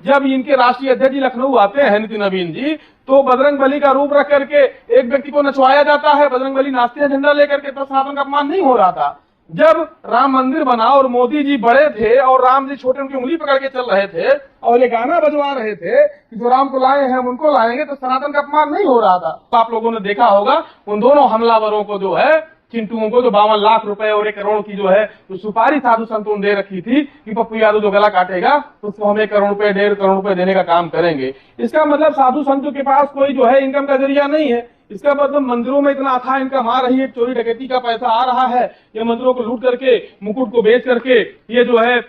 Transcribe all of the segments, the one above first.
जब इनके राष्ट्रीय अध्यक्ष जी लखनऊ आते हैं नितिन नवीन जी, तो बजरंग बली का रूप रख करके एक व्यक्ति को नचवाया जाता है, बजरंग बली नाचते हैं झंडा लेकर के, तो सनातन का अपमान नहीं हो रहा था। जब राम मंदिर बना और मोदी जी बड़े थे और राम जी छोटे, उनकी उंगली पकड़ के चल रहे थे और ये गाना बजवा रहे थे कि जो राम को लाए हैं हम उनको लाएंगे, तो सनातन का अपमान नहीं हो रहा था। तो आप लोगों ने देखा होगा उन दोनों हमलावरों को जो है, चिंटुओं को, जो 52 लाख रुपए और 1 करोड़ की जो है तो सुपारी साधु संतों ने दे रखी थी कि पप्पू यादव जो गला काटेगा तो उसको हम 1 करोड़ रुपए 1.5 करोड़ रुपए देने का काम करेंगे। इसका मतलब साधु संतों के पास कोई जो है इनकम का जरिया नहीं है। इसका मतलब मंदिरों में इतना अथाह इनकम आ रही है, चोरी डकैती का पैसा आ रहा है, ये मंदिरों को लूट करके, मुकुट को बेच करके, ये जो है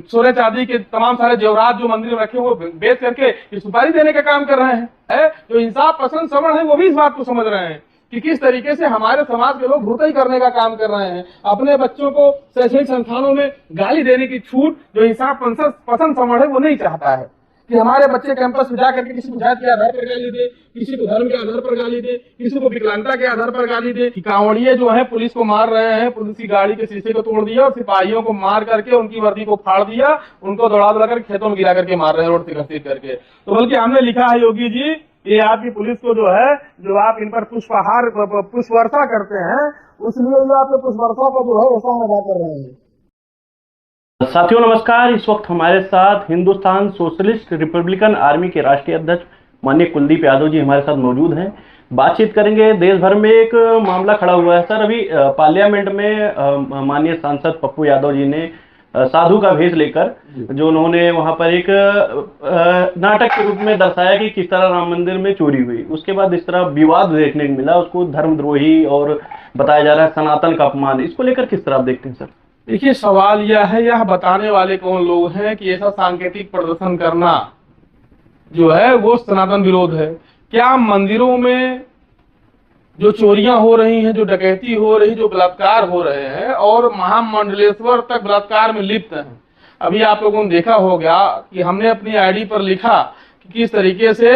सोने चांदी के तमाम सारे जेवरात जो मंदिर में रखे वो बेच करके ये सुपारी देने का काम कर रहे हैं। जो इंसाफ पसंद श्रवण है वो भी इस बात को समझ रहे हैं कि किस तरीके से हमारे समाज के लोग धुताई करने का काम कर रहे हैं। अपने बच्चों को शैक्षणिक संस्थानों में गाली देने की छूट जो इंसाफ पसंद श्रवण है वो नहीं चाहता है कि हमारे बच्चे कैंपस में जाकर के किसी को जात के आधार पर गाली दे, किसी को धर्म के आधार पर गाली दे, किसी को विकलांगता के आधार पर गाली दे। कांवड़िए जो है पुलिस को मार रहे हैं, पुलिस की गाड़ी के शीशे को तोड़ दिया और सिपाहियों को मार करके उनकी वर्दी को फाड़ दिया, उनको दौड़ा दौड़ा कर खेतों में गिरा करके मार रहे हैं, रोड से घसीट करके। तो बल्कि हमने लिखा है योगी जी, ये आपकी पुलिस को जो है, जो आप इन पर पुष्प वर्षा करते हैं, उसलिए जो आपके पुष्प वर्षा का जो है एहसान अदा कर रहे हैं। साथियों नमस्कार। इस वक्त हमारे साथ हिंदुस्तान सोशलिस्ट रिपब्लिकन आर्मी के राष्ट्रीय अध्यक्ष माननीय कुलदीप यादव जी हमारे साथ मौजूद हैं। बातचीत करेंगे। देश भर में एक मामला खड़ा हुआ है सर। अभी पार्लियामेंट में माननीय सांसद पप्पू यादव जी ने साधु का भेष लेकर जो उन्होंने वहां पर एक नाटक के रूप में दर्शाया कि किस तरह राम मंदिर में चोरी हुई, उसके बाद इस तरह विवाद देखने को मिला, उसको धर्मद्रोही और बताया जा रहा है सनातन का अपमान। इसको लेकर किस तरह आप देखते हैं सर? देखिए, सवाल यह है, यह बताने वाले कौन लोग हैं कि ऐसा सांकेतिक प्रदर्शन करना जो है वो सनातन विरोध है? क्या मंदिरों में जो चोरियां हो रही हैं, जो डकैती हो रही, जो बलात्कार हो रहे हैं और महामंडलेश्वर तक बलात्कार में लिप्त हैं? अभी आप लोगों ने देखा होगा कि हमने अपनी आईडी पर लिखा कि किस तरीके से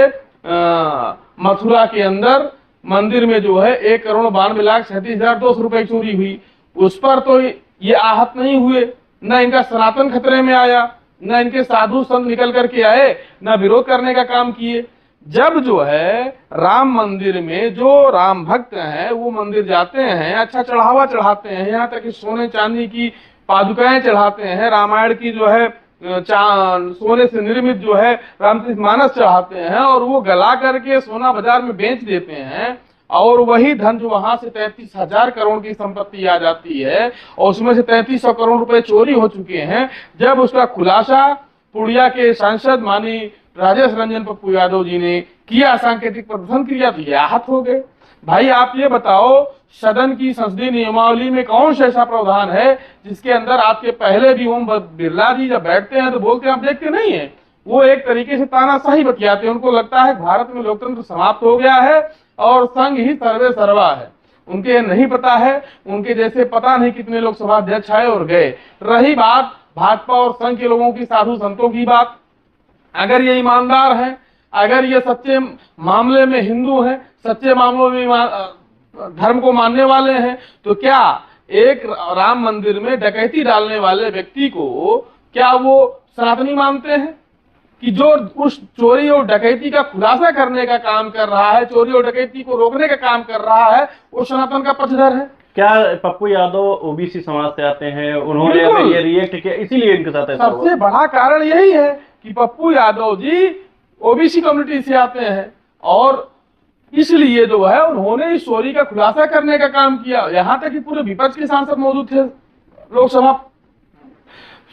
मथुरा के अंदर मंदिर में जो है 1,92,37,200 रुपए की चोरी हुई। उस पर तो ये आहत नहीं हुए, न इनका सनातन खतरे में आया, न इनके साधु संत निकल करके आए, न विरोध करने का काम किए। जब जो है राम मंदिर में जो राम भक्त हैं वो मंदिर जाते हैं, अच्छा चढ़ावा चढ़ाते हैं, यहाँ तक कि सोने चांदी की पादुकाएं चढ़ाते हैं, रामायण की जो है सोने से निर्मित जो है रामचरितमानस चढ़ाते हैं और वो गला करके सोना बाजार में बेच देते हैं, और वही धन जो वहां से 33,000 करोड़ की संपत्ति आ जाती है और उसमें से 3300 करोड़ रुपए चोरी हो चुके हैं। जब उसका खुलासा पूर्णिया के सांसद माननीय राजेश रंजन पप्पू यादव जी ने किया, सांकेतिक प्रदर्शन किया, तो ये आहत हो गए। भाई आप ये बताओ, सदन की संसदीय नियमावली में कौन सा ऐसा प्रावधान है जिसके अंदर आपके पहले भी ओम बिरला जी जब बैठते हैं तो बोलते हैं आप देखते नहीं है? वो एक तरीके से तानाशाही बतियाते हैं। उनको लगता है भारत में लोकतंत्र समाप्त हो गया है और संघ ही सर्वे सर्वा है। उनके नहीं पता है, उनके जैसे पता नहीं कितने लोकसभा अध्यक्ष आए और गए। रही बात भाजपा और संघ के लोगों की, साधु संतों की बात, अगर ये ईमानदार हैं, अगर ये सच्चे मामले में हिंदू हैं, सच्चे मामलों में धर्म को मानने वाले हैं, तो क्या एक राम मंदिर में डकैती डालने वाले व्यक्ति को क्या वो सनातनी मानते हैं? कि जो उस चोरी और डकैती का खुलासा करने का काम कर रहा है, चोरी और डकैती को रोकने का काम कर रहा है, वो सनातन का पक्षधर है? क्या पप्पू यादव ओबीसी समाज से आते हैं? उन्होंने ये रिएक्ट किया, इसीलिए इनके साथ ऐसा सबसे बड़ा कारण यही है कि पप्पू यादव जी ओबीसी कम्युनिटी से आते हैं और इसलिए जो है उन्होंने इस चोरी का खुलासा करने का काम किया। यहाँ तक कि पूरे विपक्ष के सांसद मौजूद थे लोकसभा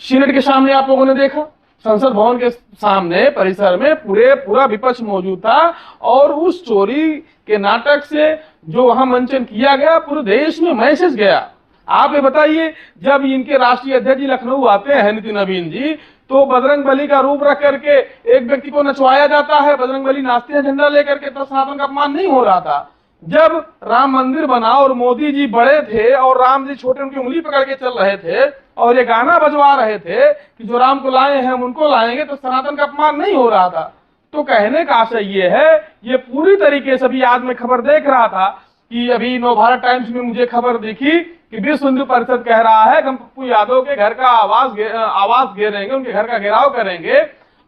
सीनेट के सामने, आप लोगों ने देखा, संसद भवन के सामने परिसर में पूरा विपक्ष मौजूद था और उस चोरी के नाटक से जो वहां मंचन किया गया पूरे देश में मैसेज गया। आप ये बताइए, जब इनके राष्ट्रीय अध्यक्ष जी लखनऊ आते हैं नितिन नवीन जी, तो बजरंग बली का रूप रख करके एक व्यक्ति को नचवाया जाता है, बजरंग बली नाचते हैं झंडा लेकर के, तो सनातन का अपमान नहीं हो रहा था। जब राम मंदिर बना और मोदी जी बड़े थे और राम जी छोटे, उनकी उंगली पकड़ के चल रहे थे और ये गाना बजवा रहे थे कि जो राम को लाए हैं हम उनको लाएंगे, तो सनातन का अपमान नहीं हो रहा था। तो कहने का आशय ये है, ये पूरी तरीके से, अभी आज मैं खबर देख रहा था कि अभी नवभारत टाइम्स में मुझे खबर दिखी कि विश्व हिंदू परिषद कह रहा है कि हम पप्पू यादव के घर का आवास घेरेंगे, उनके घर का घेराव करेंगे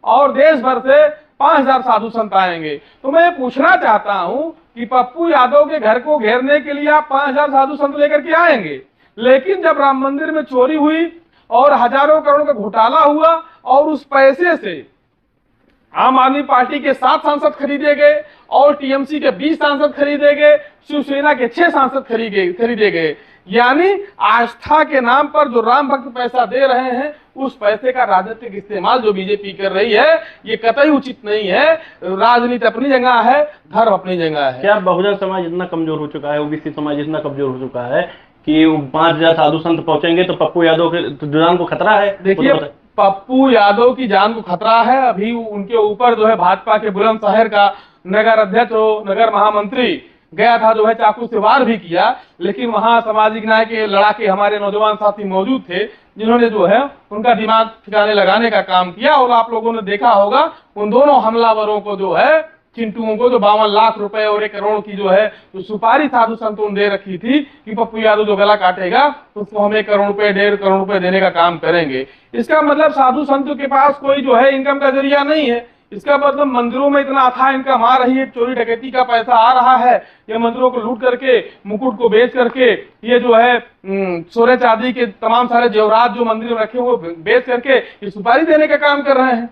और देश भर से 5000 साधु संत आएंगे। तो मैं पूछना चाहता हूं कि पप्पू यादव के घर को घेरने के लिए आप 5000 साधु संत लेकर के आएंगे, लेकिन जब राम मंदिर में चोरी हुई और हजारों करोड़ का घोटाला हुआ और उस पैसे से आम आदमी पार्टी के 7 सांसद खरीदे गए और टीएमसी के 20 सांसद खरीदे गए, शिवसेना के 6 सांसद खरीदे गए, यानी आस्था के नाम पर जो राम भक्त पैसा दे रहे हैं, उस पैसे का राजनीतिक इस्तेमाल जो बीजेपी कर रही है, ये कतई उचित नहीं है। राजनीति अपनी जगह है, धर्म अपनी जगह है। क्या बहुजन समाज इतना कमजोर हो चुका है, ओबीसी समाज इतना कमजोर हो चुका है कि 5000 साधु संत पहुंचेंगे तो पप्पू यादव के जान को खतरा है? देखिए, पप्पू यादव की जान को खतरा है। अभी उनके ऊपर जो है भाजपा के बुलंदशहर का नगर अध्यक्ष हो, नगर महामंत्री गया था, जो है चाकू से वार भी किया, लेकिन वहां सामाजिक न्याय के लड़ाके हमारे नौजवान साथी मौजूद थे, जिन्होंने जो है उनका दिमाग ठिकाने लगाने का काम किया। और आप लोगों ने देखा होगा उन दोनों हमलावरों को, जो है चिंटुओं को, जो 52 लाख रुपए और 1 करोड़ की जो है जो सुपारी साधु संतों ने दे रखी थी कि पप्पू यादव जो गला काटेगा तो उसको हम 1 करोड़ रुपए 1.5 करोड़ रुपए देने का काम करेंगे। इसका मतलब साधु संतों के पास कोई जो है इनकम का जरिया नहीं है। इसका मतलब मंदिरों में इतना अथाह इनकम आ रही है, चोरी डकैती का पैसा आ रहा है, ये मंदिरों को लूट करके, मुकुट को बेच करके, ये जो है सोने चांदी के तमाम सारे जेवरात जो मंदिर में रखे हुए बेच करके ये सुपारी देने का काम कर रहे हैं।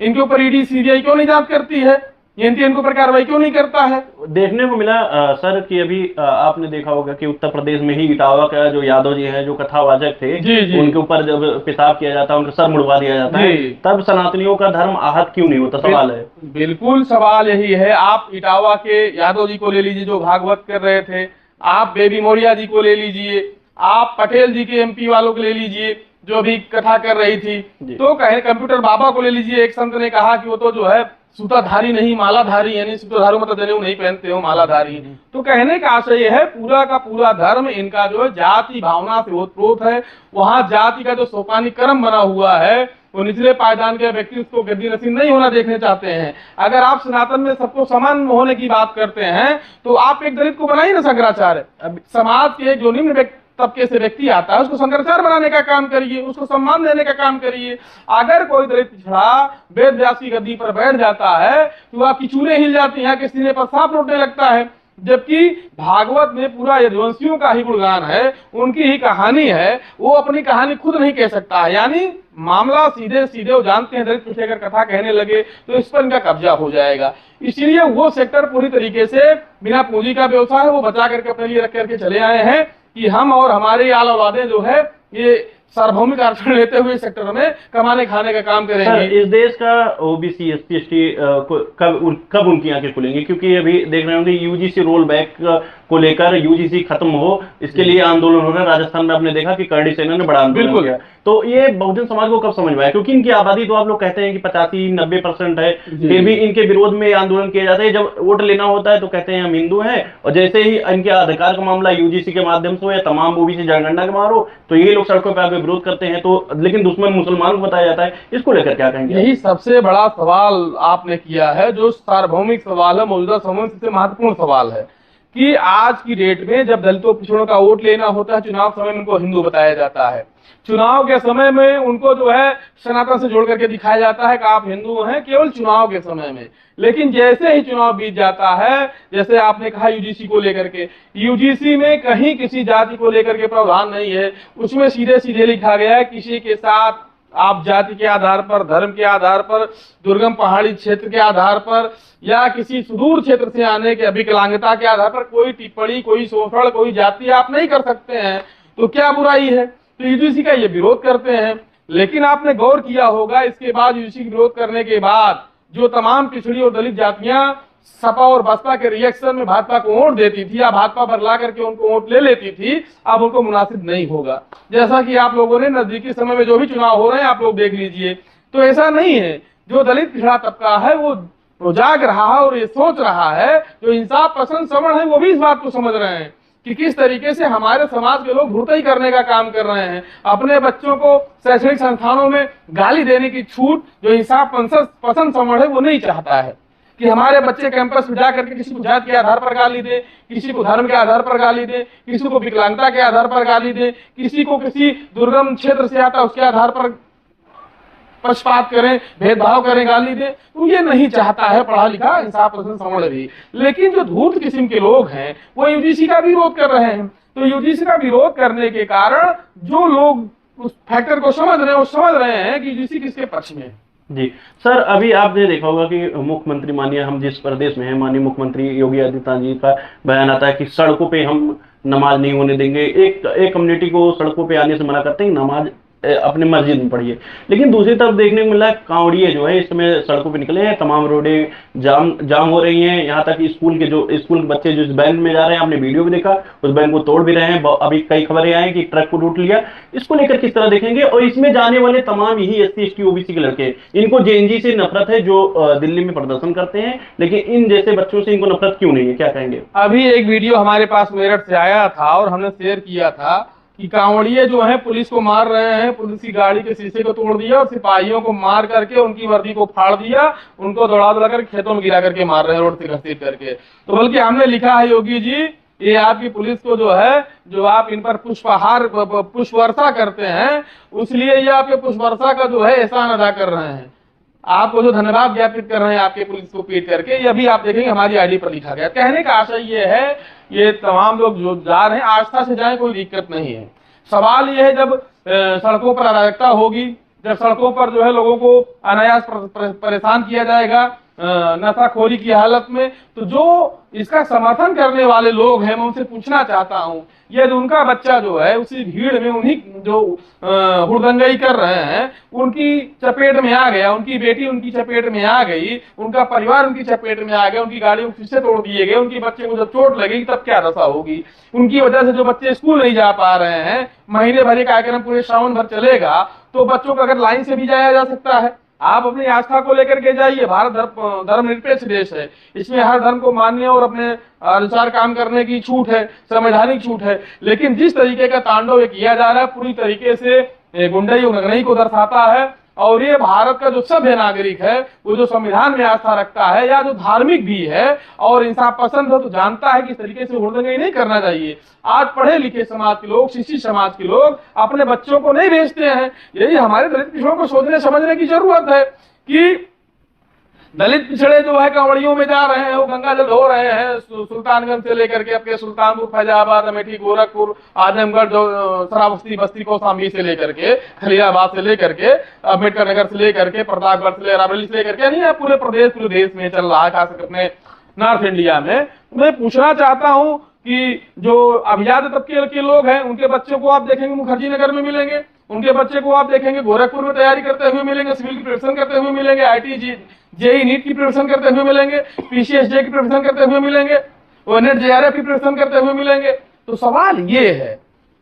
इनके ऊपर ईडी सीबीआई क्यों नहीं जांच करती है? एनटीए इनके ऊपर कार्रवाई क्यों नहीं करता है? देखने को मिला सर कि अभी आपने देखा होगा कि उत्तर प्रदेश में ही इटावा का जो यादव जी हैं, जो कथावाचक थे, जी। उनके ऊपर जब पेशाब किया जाता है, उनका सर मुड़वा दिया जाता है, तब सनातनियों का धर्म आहत क्यों नहीं होता? सवाल है। बिल्कुल सवाल यही है। आप इटावा के यादव जी को ले लीजिए जो भागवत कर रहे थे, आप बेबी मौर्या जी को ले लीजिए, आप पटेल जी के एमपी वालों को ले लीजिए जो अभी कथा कर रही थी, तो कहे कंप्यूटर बाबा को ले लीजिए। एक संत ने कहा कि वो तो जो है सूताधारी नहीं मालाधारी, यानी सूताधारी मतलब जनेऊ नहीं पहनते हो, मालाधारी। तो कहने का आशय यह है, पूरा का पूरा धर्म इनका जो है जाति भावना से ओतप्रोत है। वहां जाति का जो सोपानी क्रम बना हुआ है, वो निचले पायदान के व्यक्ति उसको गद्दी नसीब नहीं होना देखने चाहते हैं। अगर आप सनातन में सबको समान होने की बात करते हैं तो आप एक दलित को बनाइए ना शंकराचार्य। अब समाज के जो निम्न तबके से व्यक्ति आता है उसको शंकराचार्य बनाने का काम करिए, उसको सम्मान देने का काम करिए। अगर कोई दलित पिछड़ा वेद व्यास की गद्दी पर बैठ जाता है तो आपकी चूल्हे हिल जाती हैं, आपके सीने पर सांप लौटने लगता है। जबकि भागवत में पूरा यदुवंशियों का ही गुणगान है, उनकी ही कहानी है, वो अपनी कहानी खुद नहीं कह सकता है। यानी मामला सीधे सीधे वो जानते हैं, दलित पिछड़े अगर कथा कहने लगे तो इस पर इनका कब्जा हो जाएगा। इसीलिए वो सेक्टर पूरी तरीके से बिना पूंजी का व्यवसाय है, वो बचा करके अपने लिए रख करके चले आए हैं कि हम और हमारे आल औलादें जो है ये सार्वभौमिक आरक्षण लेते हुए सेक्टर में कमाने खाने का काम करेंगे। इस देश का ओबीसी एसटी एसटी कब उनकी आंखें खुलेंगी? क्योंकि अभी देख रहे होंगे यूजीसी रोल बैक को लेकर, यूजीसी खत्म हो इसके लिए आंदोलन हो रहा है। राजस्थान में आपने देखा कि करड़ी सेना ने बड़ा आंदोलन किया। तो ये बहुजन समाज को कब समझ में आया? क्योंकि इनकी आबादी तो आप लोग कहते हैं कि 85-90% है, फिर भी इनके विरोध में आंदोलन किया जाता है। जब वोट लेना होता है तो कहते हैं हम हिंदू हैं, और जैसे ही इनके अधिकार का मामला यूजीसी के माध्यम से हो या तमाम ओबीसी जनगणना के मारो तो ये लोग सड़कों पर आगे विरोध करते हैं। तो लेकिन दुश्मन मुसलमान को बताया जाता है। इसको लेकर क्या कहेंगे? यही सबसे बड़ा सवाल आपने किया है, जो सार्वभौमिक सवाल है, मौजूदा समय में सबसे महत्वपूर्ण सवाल है कि आज की डेट में जब दलितों पिछड़ों का वोट लेना होता है, चुनाव समय में उनको हिंदू बताया जाता है। चुनाव के समय में उनको जो है सनातन से जोड़ करके दिखाया जाता है कि आप हिंदू हैं, केवल चुनाव के समय में। लेकिन जैसे ही चुनाव बीत जाता है, जैसे आपने कहा यूजीसी को लेकर के, यूजीसी में कहीं किसी जाति को लेकर के प्रावधान नहीं है। उसमें सीधे सीधे लिखा गया है किसी के साथ आप जाति के आधार पर, धर्म के आधार पर, दुर्गम पहाड़ी क्षेत्र के आधार पर या किसी सुदूर क्षेत्र से आने के विकलांगता के आधार पर कोई टिप्पणी, कोई शोषण, कोई जाति आप नहीं कर सकते हैं। तो क्या बुराई है? तो यूजीसी का ये विरोध करते हैं। लेकिन आपने गौर किया होगा, इसके बाद यूजीसी विरोध करने के बाद जो तमाम पिछड़ी और दलित जातियां सपा और बसपा के रिएक्शन में भाजपा को वोट देती थी या भाजपा पर ला करके उनको वोट ले लेती थी, अब उनको मुनासिब नहीं होगा। जैसा कि आप लोगों ने नजदीकी समय में जो भी चुनाव हो रहे हैं आप लोग देख लीजिए। तो ऐसा नहीं है, जो दलित पिछड़ा तबका है वो जाग रहा है और ये सोच रहा है, जो इंसाफ पसंद सवर्ण है वो भी इस बात को समझ रहे हैं कि किस तरीके से हमारे समाज के लोग धुरतई करने का काम कर रहे हैं। अपने बच्चों को शैक्षणिक संस्थानों में गाली देने की छूट जो इंसाफ पसंद सवर्ण है वो नहीं चाहता है कि हमारे बच्चे कैंपस में जाकर के किसी को जात के आधार पर गाली दे, किसी को धर्म के आधार पर गाली दे, किसी को विकलांगता के आधार पर गाली दे, किसी को किसी दुर्गम क्षेत्र से आता उसके आधार पर पक्षपात करें, भेदभाव करें, गाली दें, तो ये नहीं चाहता है पढ़ा लिखा इंसाफ पसंद समझ भी। लेकिन जो धूर्त किस्म के लोग हैं वो यूजीसी का विरोध कर रहे हैं। तो यूजीसी का विरोध करने के कारण जो लोग उस फैक्टर को समझ रहे हैं वो समझ रहे हैं कि यूजीसी किसके पक्ष में है। जी सर, अभी आपने देखा होगा कि मुख्यमंत्री माननीय, हम जिस प्रदेश में हैं, माननीय मुख्यमंत्री योगी आदित्यनाथ जी का बयान आता है कि सड़कों पे हम नमाज नहीं होने देंगे। एक कम्युनिटी को सड़कों पे आने से मना करते हैं, नमाज अपने मस्जिद में पढ़िए। लेकिन दूसरी तरफ देखने को मिला कांवड़िए जो है इस समय सड़कों पे निकले हैं, तमाम रोडें जाम हो रही हैं। यहाँ तक स्कूल के बच्चे जो इस बैंक में जा रहे हैं, आपने वीडियो भी देखा, उस बैंक को तोड़ भी रहे हैं। अभी कई खबरें आई कि ट्रक को लूट लिया। इसको लेकर किस तरह देखेंगे? और इसमें जाने वाले तमाम यही SC ST OBC के लड़के, इनको JNG से नफरत है जो दिल्ली में प्रदर्शन करते हैं, लेकिन इन जैसे बच्चों से इनको नफरत क्यों नहीं है, क्या कहेंगे? अभी एक वीडियो हमारे पास मेरठ से आया था और हमने शेयर किया था कि कांवड़िए जो है पुलिस को मार रहे हैं, पुलिस की गाड़ी के शीशे को तोड़ दिया और सिपाहियों को मार करके उनकी वर्दी को फाड़ दिया, उनको दौड़ा दौड़ा कर खेतों में गिरा करके मार रहे हैं, रोड से घसीट करके। तो बल्कि हमने लिखा है योगी जी, ये आपकी पुलिस को जो है, जो आप इन पर पुष्प वर्षा करते हैं, इसलिए ये आपके पुष्प वर्षा का जो है एहसान अदा कर रहे हैं, आपको जो धन्यवाद ज्ञापित कर रहे हैं आपके पुलिस को पीट करके। ये अभी आप देखेंगे हमारी आईडी पर लिखा गया। कहने का आशय ये है, ये तमाम लोग जो जा रहे हैं आस्था से जाएं, कोई दिक्कत नहीं है। सवाल ये है जब सड़कों पर अराजकता होगी, जब सड़कों पर जो है लोगों को अनायास परेशान किया जाएगा नशाखोरी की हालत में, तो जो इसका समर्थन करने वाले लोग हैं मैं उनसे पूछना चाहता हूं, यदि उनका बच्चा जो है उसी भीड़ में उन्हीं जो हुड़दंगई कर रहे हैं उनकी चपेट में आ गया, उनकी बेटी उनकी चपेट में आ गई, उनका परिवार उनकी चपेट में आ गया, उनकी गाड़ियों के शीशे तोड़ दिए गए, उनके बच्चे को जब चोट लगेगी तब क्या दशा होगी? उनकी वजह से जो बच्चे स्कूल नहीं जा पा रहे हैं, महीने भर का कार्यक्रम पूरे सावन भर चलेगा, तो बच्चों को अगर लाइन से भी जाया जा सकता है। आप अपनी आस्था को लेकर के जाइए। भारत धर्मनिरपेक्ष देश है, इसमें हर धर्म को मानने और अपने अनुसार काम करने की छूट है, संवैधानिक छूट है। लेकिन जिस तरीके का तांडव ये किया जा रहा है पूरी तरीके से गुंडई और नगनई को दर्शाता है। और ये भारत का जो सभ्य नागरिक है, वो जो संविधान में आस्था रखता है या जो धार्मिक भी है और इंसाफ पसंद हो, तो जानता है कि इस तरीके से हुड़दंगई नहीं करना चाहिए। आज पढ़े लिखे समाज के लोग, शिक्षित समाज के लोग अपने बच्चों को नहीं भेजते हैं। यही हमारे दलित पिछड़ों को सोचने समझने की जरूरत है कि दलित पिछड़े जो है कांवड़ियों में जा रहे हैं, वो गंगा जल हो रहे हैं, सुल्तानगंज से लेकर के अपने सुल्तानपुर, फैजाबाद, अमेठी, गोरखपुर, आजमगढ़, जो श्रावस्ती, बस्ती, कौशाम्बी से लेकर के, खलीलाबाद से लेकर के, अम्बेडकर नगर से लेकर के, प्रतापगढ़ से, राबरेली से लेकर के, नहीं है पूरे प्रदेश, पूरे देश में चल रहा है, खासकर अपने नॉर्थ इंडिया में। मैं पूछना चाहता हूँ कि जो अभिजात तबके के लोग हैं उनके बच्चों को आप देखेंगे मुखर्जी नगर में मिलेंगे, उनके बच्चे को आप देखेंगे गोरखपुर में तैयारी करते हुए मिलेंगे, सिविल की प्रिपरेशन करते हुए मिलेंगे, IT JEE नीट की प्रिपरेशन करते हुए मिलेंगे, PCSJ की प्रिपरेशन करते हुए मिलेंगे, वो नेट JRF की प्रिपरेशन करते हुए मिलेंगे। तो सवाल ये है,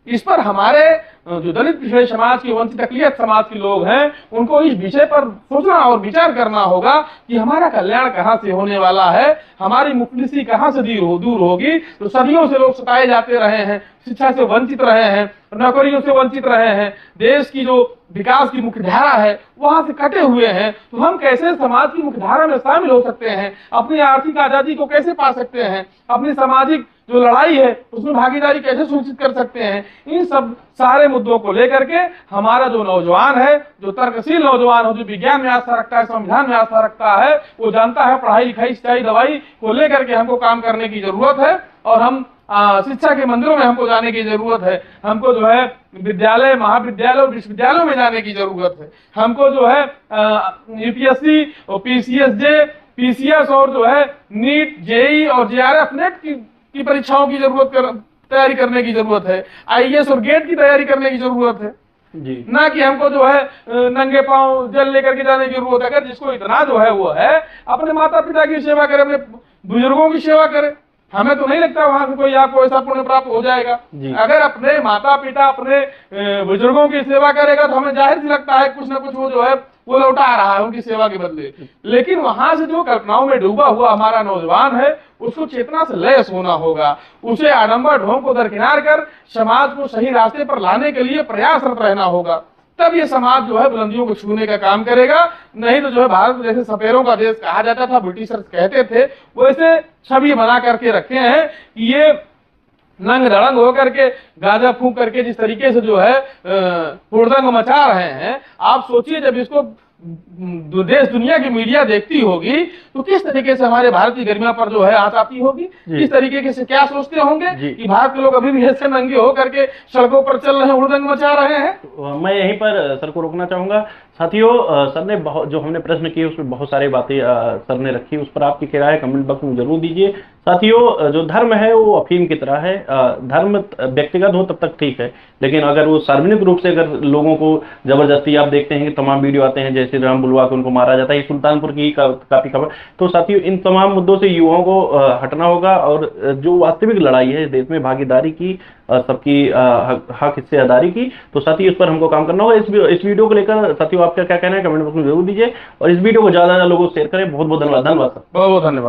इस पर हमारे जो दलित पिछड़े समाज के, वंचित अकलियत समाज के लोग हैं, उनको इस विषय पर सोचना और विचार करना होगा कि हमारा कल्याण कहाँ से होने वाला है, हमारी मुफलिसी कहाँ से दूर होगी। तो सदियों से लोग सताए जाते रहे हैं, शिक्षा से वंचित रहे हैं, नौकरियों से वंचित रहे हैं, देश की जो विकास की मुख्यधारा है वहां से कटे हुए हैं। तो हम कैसे समाज की मुख्यधारा में शामिल हो सकते हैं, अपनी आर्थिक आजादी को कैसे पा सकते हैं, अपनी सामाजिक जो लड़ाई है उसमें भागीदारी कैसे सुनिश्चित कर सकते हैं, इन सब सारे मुद्दों को लेकर के हमारा जो नौजवान है, जो तर्कशील नौजवान हो, जो विज्ञान में आस्था रखता है, संविधान में आस्था रखता है, वो जानता है पढ़ाई लिखाई सिंचाई दवाई को लेकर के हमको काम करने की जरूरत है। और हम शिक्षा के मंदिरों में हमको जाने की जरूरत है, हमको जो है विद्यालय, महाविद्यालय और विश्वविद्यालयों में जाने की जरूरत है, हमको जो है UPSC और PCSJ, PCS और जो है नीट, JEE और JRF नेट की परीक्षाओं की तैयारी करने की जरूरत है, IAS और गेट की तैयारी करने की जरूरत है जी। ना कि हमको जो है नंगे पांव जेल लेकर के जाने की जरूरत है। अगर जिसको इतना जो है वो है, अपने माता पिता की सेवा करे, अपने बुजुर्गों की सेवा करे, हमें तो नहीं लगता वहां से कोई आपको ऐसा पुण्य प्राप्त हो जाएगा। अगर अपने माता पिता, अपने बुजुर्गों की सेवा करेगा तो हमें जाहिर सी लगता है कुछ ना कुछ वो जो है वो लौटा रहा है उनकी सेवा के बदले। लेकिन वहां से जो कल्पनाओं में डूबा हुआ हमारा नौजवान है, उसको चेतना से लैस होना होगा, उसे आडंबर ढोंग को दरकिनार कर समाज को सही रास्ते पर लाने के लिए प्रयासरत रहना होगा। तब ये समाज जो है बुलंदियों को छूने का काम करेगा। नहीं तो जो है भारत जैसे सपेरों का देश कहा जाता था, ब्रिटिशर्स कहते थे, वैसे छवि बना करके रखे हैं कि ये नंग धड़ंग होकर के, गाजा फूंक करके जिस तरीके से जो है हुड़दंग मचा रहे हैं। आप सोचिए जब इसको देश दुनिया की मीडिया देखती होगी तो किस तरीके से हमारे भारत की गरिमा पर जो है आँच आती होगी, किस तरीके से क्या सोचते होंगे कि भारत के लोग अभी भी ऐसे नंगे हो करके सड़कों पर चल रहे हैं, हुड़दंग मचा रहे हैं। मैं यहीं पर सर को रोकना चाहूंगा। साथियों, सर ने बहुत जो हमने प्रश्न किए उसमें बहुत सारी बातें सर ने रखी, उस पर आपकी क्या राय है कमेंट बॉक्स में जरूर दीजिए। साथियों, जो धर्म है वो अफीम की तरह है, धर्म व्यक्तिगत हो तब तक ठीक है, लेकिन अगर वो सार्वजनिक रूप से अगर लोगों को जबरदस्ती, आप देखते हैं कि तमाम वीडियो आते हैं जैसे राम बुलवा के उनको मारा जाता है, सुल्तानपुर की काफी खबर। तो साथियों, इन तमाम मुद्दों से युवाओं को हटना होगा और जो वास्तविक लड़ाई है इस देश में भागीदारी की, सबकी हक हिस्सेदारी की, तो साथियों इस पर हमको काम करना होगा। इस वीडियो को लेकर साथियों आपका क्या कहना है कमेंट बॉक्स में जरूर दीजिए और इस वीडियो को ज्यादा लोगों को शेयर करें। बहुत बहुत धन्यवाद। धन्यवाद। बहुत बहुत धन्यवाद।